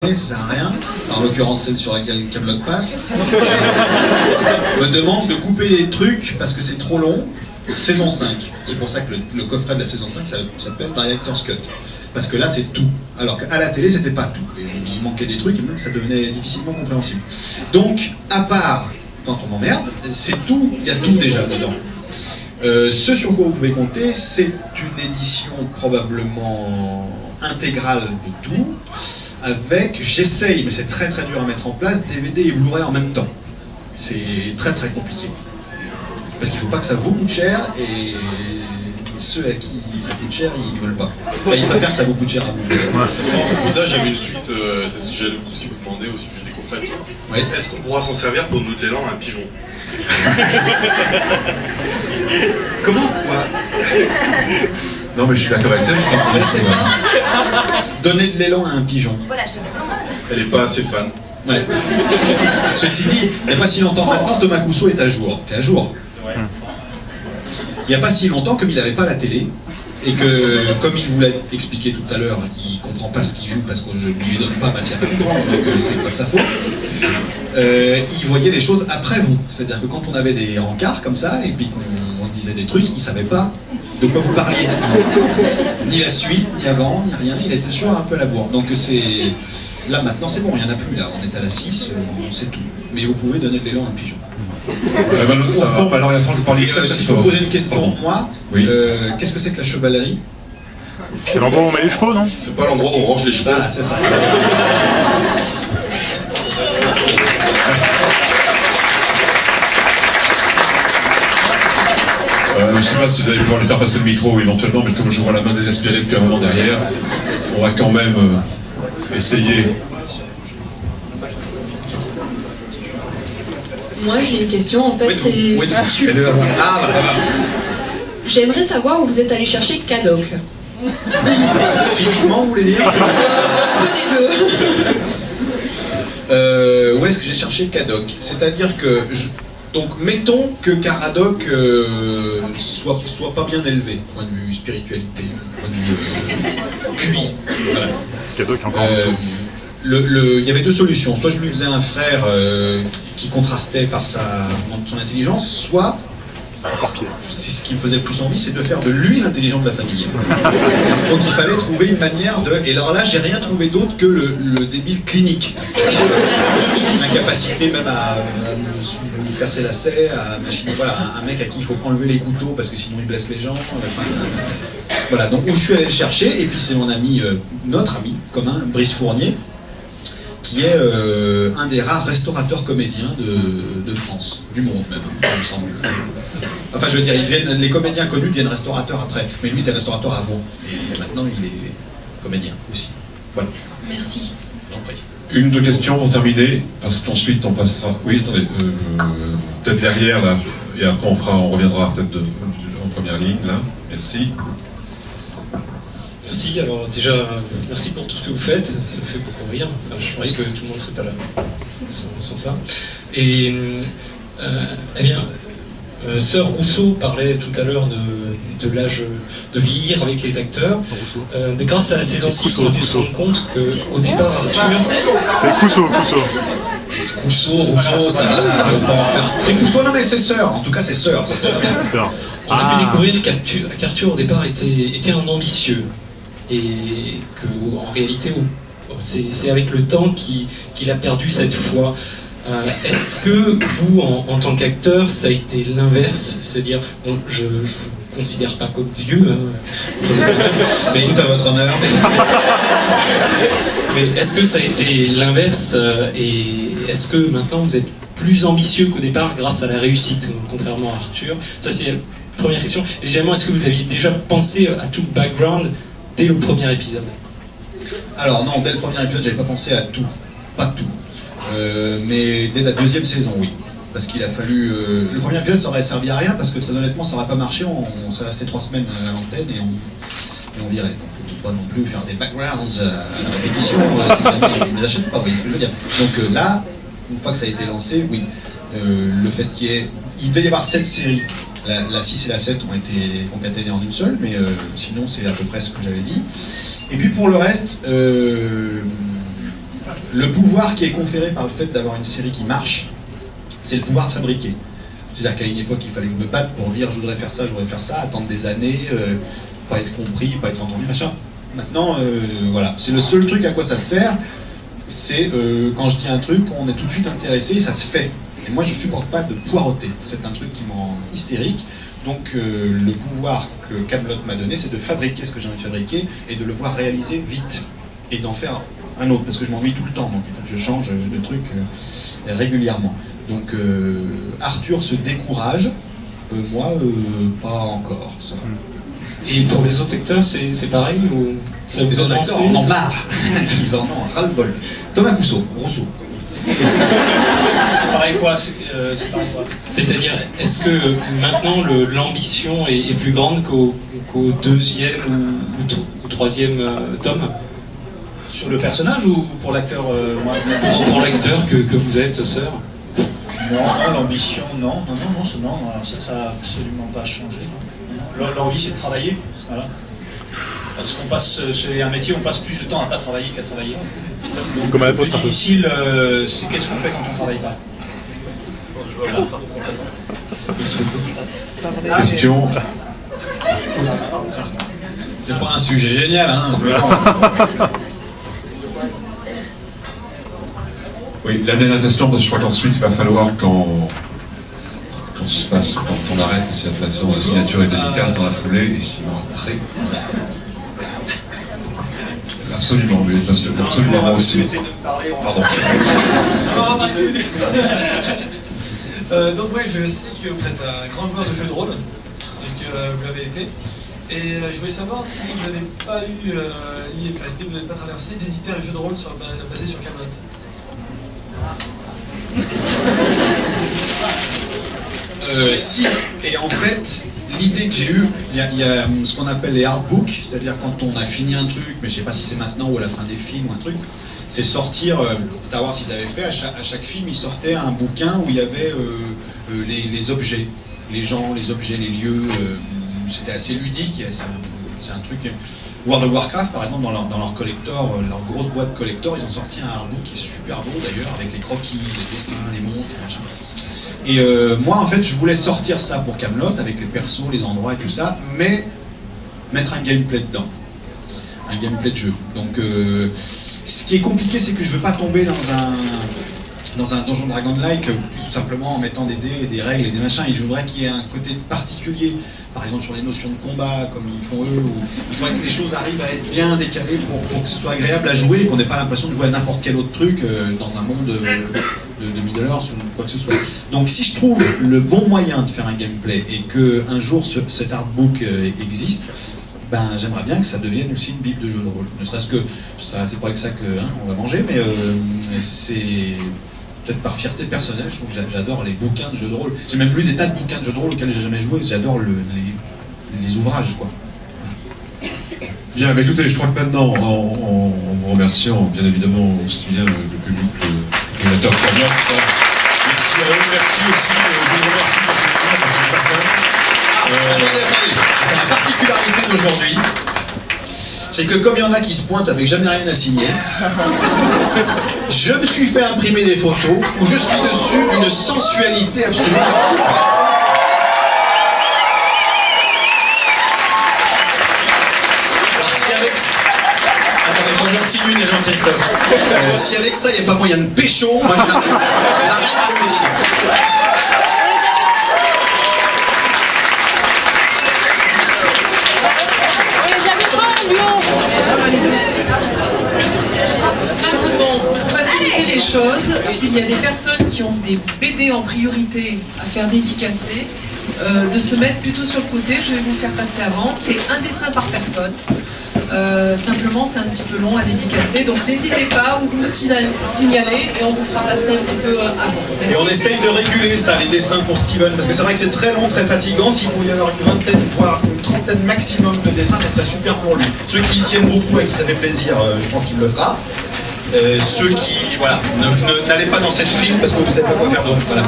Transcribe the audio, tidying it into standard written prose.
filmer, ça sert à rien. En l'occurrence, celle sur laquelle Kaamelott passe. Me demande de couper les trucs parce que c'est trop long. Saison 5. C'est pour ça que le coffret de la saison 5 ça s'appelle Director's Cut. Parce que là, c'est tout. Alors qu'à la télé, c'était pas tout. Et il manquait des trucs et même ça devenait difficilement compréhensible. Donc, à part quand on m'emmerde, c'est tout, il y a tout déjà dedans. Ce sur quoi vous pouvez compter, c'est une édition probablement intégrale de tout, avec, j'essaye, mais c'est très très dur à mettre en place, DVD et Blu-ray en même temps. C'est très très compliqué. Parce qu'il ne faut pas que ça vous coûte cher, et ceux à qui ça coûte cher, ils ne veulent pas. Enfin, ils préfèrent que ça vous coûte cher à vous. Pour ça, j'avais une suite, c'est ce que j'allais aussi vous demander au sujet des coffrets. Oui. Est-ce qu'on pourra s'en servir pour donner de l'élan à un pigeon? Comment? Non mais je suis d'accord avec toi, je sais pas. Donner de l'élan à un pigeon. Elle n'est pas assez fan. Ouais. Ceci dit, il n'y a pas si longtemps maintenant, Thomas Cousseau est à jour. T'es à jour. Il n'y a pas si longtemps, comme il n'avait pas la télé, et que, comme il vous l'a expliqué tout à l'heure, il ne comprend pas ce qu'il joue parce que je ne lui donne pas matière à comprendre, donc c'est pas de sa faute. Il voyait les choses après vous. C'est-à-dire que quand on avait des rencarts comme ça, et puis qu'on se disait des trucs, il ne savait pas de quoi vous parliez. Ni la suite, ni avant, ni rien. Il était sur un peu à la bourre. Donc c'est... Là maintenant c'est bon, il n'y en a plus là. On est à la 6, on sait tout. Mais vous pouvez donner de l'élan à un pigeon. Ça va. Alors la fin, je parlais. Si je peux poser une question, moi, oui. Qu'est-ce que c'est que la chevalerie? C'est l'endroit où on met les chevaux, non? C'est pas l'endroit où on range les chevaux. Voilà, c'est ça. Je ne sais pas si vous allez pouvoir lui faire passer le micro éventuellement, mais comme je vois la main désespérée depuis un moment derrière, on va quand même essayer. Moi j'ai une question, en fait, c'est... Ah, voilà. J'aimerais savoir où vous êtes allé chercher Cadoc. Physiquement, vous voulez dire? Un peu des deux. Où est-ce que j'ai cherché Cadoc? C'est-à-dire que... Donc, mettons que Caradoc soit pas bien élevé, point de vue spiritualité, point de vue QI. Voilà. Cadoc encore en dessous. Il y avait deux solutions. Soit je lui faisais un frère qui contrastait par son intelligence, soit, c'est ce qui me faisait le plus envie, c'est de faire de lui l'intelligent de la famille. Donc il fallait trouver une manière de... Et alors là, j'ai rien trouvé d'autre que le débile clinique. L'incapacité même à faire ses lacets, voilà, un mec à qui il faut enlever les couteaux parce que sinon il blesse les gens. Voilà, donc où je suis allé le chercher, et puis c'est mon ami, notre ami commun, Brice Fournier, qui est un des rares restaurateurs comédiens de France, du monde même, il me semble. Enfin, je veux dire, les comédiens connus deviennent restaurateurs après, mais lui était restaurateur avant, et maintenant il est comédien aussi. Voilà. Merci. Une ou deux questions pour terminer, parce qu'ensuite on passera... Oui, attendez, peut-être derrière, là, et après on reviendra peut-être en première ligne, là. Merci. Merci, alors déjà, merci pour tout ce que vous faites, ça me fait beaucoup rire. Enfin, je pense que tout le monde ne serait pas là sans ça. Et, eh bien, Sœur Rousseau parlait tout à l'heure de l'âge de vieillir avec les acteurs. Grâce à la saison 6, on a dû se rendre compte qu'au départ, Arthur... C'est Rousseau. Rousseau, ça c'est Rousseau, non mais c'est Sœur, en tout cas c'est Sœur. On a pu découvrir qu'Arthur au départ était un ambitieux. Et qu'en réalité, c'est avec le temps qu'il a perdu cette foi. Est-ce que vous, en tant qu'acteur, ça a été l'inverse? C'est-à-dire, bon, je ne vous considère pas comme vieux, mais tout à votre honneur. Mais est-ce que ça a été l'inverse, et est-ce que maintenant vous êtes plus ambitieux qu'au départ grâce à la réussite, contrairement à Arthur? Ça, c'est la première question. Et deuxièmement, est-ce que vous aviez déjà pensé à tout le background dès le premier épisode? Alors non, dès le premier épisode, j'avais pas pensé à tout, pas tout. Mais dès la deuxième saison, oui. Parce qu'il a fallu... le premier épisode, ça aurait servi à rien, parce que très honnêtement, ça n'aurait pas marché, on serait resté 3 semaines à l'antenne et on virait. Donc on ne peut pas non plus faire des backgrounds à la répétition, si jamais ils ne les achètent pas, vous voyez ce que je veux dire. Donc là, une fois que ça a été lancé, oui. Le fait qu'il y ait... Il devait y avoir 7 séries. La 6 et la 7 ont été concaténées en une seule, mais sinon c'est à peu près ce que j'avais dit. Et puis pour le reste, Le pouvoir qui est conféré par le fait d'avoir une série qui marche, c'est le pouvoir de fabriquer. C'est-à-dire qu'à une époque, il fallait que je me batte pour dire je voudrais faire ça, attendre des années, pas être compris, pas être entendu, machin. Maintenant, voilà, c'est le seul truc à quoi ça sert, c'est quand je dis un truc, on est tout de suite intéressé et ça se fait. Et moi, je ne supporte pas de poireauter. C'est un truc qui me rend hystérique. Donc, le pouvoir que Kaamelott m'a donné, c'est de fabriquer ce que j'ai envie de fabriquer et de le voir réaliser vite. Et d'en faire un autre, parce que je m'ennuie tout le temps. Donc, il faut que je change de truc régulièrement. Donc, Arthur se décourage. Moi, pas encore. Ça. Et pour les autres acteurs, c'est pareil ou ça vous les autres acteurs en ont marre. Ils en ont ras-le-bol. Thomas Rousseau. C'est pareil quoi, C'est-à-dire, est-ce que maintenant l'ambition est plus grande qu'au deuxième ou troisième tome? Sur le personnage ou pour l'acteur Pour l'acteur que vous êtes, sœur? Non, l'ambition, non, ça n'a absolument pas changé. L'envie, c'est de travailler, voilà. Parce qu'on passe, c'est un métier, on passe plus de temps à pas travailler qu'à travailler. Donc, comme à la le poste, plus difficile, c'est qu'est-ce qu'on fait quand on ne travaille pas. Voilà. Question. C'est pas un sujet génial, hein. Oui, la dernière question, parce que je crois qu'ensuite il va falloir qu'on arrête, parce que de toute façon la signature est délicate dans la foulée, et sinon après. Absolument, oui, parce que absolument moi aussi. Pardon. Donc oui, je sais que vous êtes un grand joueur de jeux de rôle, et que vous l'avez été. Et je voulais savoir si vous n'avez pas eu l'idée, vous n'avez pas traversé d'éditer un jeu de rôle basé sur Kaamelott. Si, et en fait, l'idée que j'ai eue, il y a ce qu'on appelle les artbooks, c'est-à-dire quand on a fini un truc, mais je sais pas si c'est maintenant ou à la fin des films ou un truc, c'est sortir, Star Wars il l'avait fait, à chaque film il sortait un bouquin où il y avait les objets, les gens, les objets, les lieux, c'était assez ludique, c'est un truc... World of Warcraft, par exemple, dans leur collector, leur grosse boîte collector, ils ont sorti un artbook qui est super beau d'ailleurs, avec les croquis, les dessins, les monstres, machin. Et moi, en fait, je voulais sortir ça pour Kaamelott, avec les persos, les endroits et tout ça, mais mettre un gameplay dedans. Un gameplay de jeu. Donc, ce qui est compliqué, c'est que je veux pas tomber dans un Donjon Dragon-like, tout simplement en mettant des dés et des règles et des machins. Et je voudrais qu'il y ait un côté particulier, par exemple sur les notions de combat, comme ils font eux, où il faudrait que les choses arrivent à être bien décalées pour que ce soit agréable à jouer et qu'on n'ait pas l'impression de jouer à n'importe quel autre truc dans un monde de Middle-earth ou quoi que ce soit. Donc si je trouve le bon moyen de faire un gameplay et qu'un jour cet artbook existe, ben j'aimerais bien que ça devienne aussi une bible de jeu de rôle. Ne serait-ce que, c'est pas avec ça qu'on va manger, mais c'est... peut-être par fierté personnelle, je trouve que j'adore les bouquins de jeux de rôle. J'ai même lu des tas de bouquins de jeux de rôle auxquels j'ai jamais joué, j'adore les ouvrages, quoi. Bien, mais écoutez, je crois que maintenant, en vous remerciant, bien évidemment, aussi bien le public que le réalisateur Kaamelott, merci à eux, merci aussi, je vous remercie pour ce passage. Attendez, la particularité d'aujourd'hui, c'est que comme il y en a qui se pointent avec jamais rien à signer, je me suis fait imprimer des photos où je suis dessus d'une sensualité absolument incroyable. Alors si avec... Attendez, moi j'en signe une et Jean-Christophe. Si avec ça il n'y a pas moyen de pécho, moi je l'arrête. L'arrête pour le métier. Simplement, pour faciliter les choses, s'il y a des personnes qui ont des BD en priorité à faire dédicacer, de se mettre plutôt sur le côté, je vais vous faire passer avant, c'est un dessin par personne. Simplement, c'est un petit peu long à dédicacer, donc n'hésitez pas, vous signalez et on vous fera passer un petit peu avant. Merci. Et on essaye de réguler ça, les dessins pour Steven, parce que c'est vrai que c'est très long, très fatigant. S'il pouvait y avoir une vingtaine, voire une trentaine maximum de dessins, ça serait super pour lui. Ceux qui y tiennent beaucoup et qui ça fait plaisir, je pense qu'il le fera. Ceux qui, voilà, n'allez pas dans cette file parce que vous ne savez pas quoi faire d'autre. Voilà.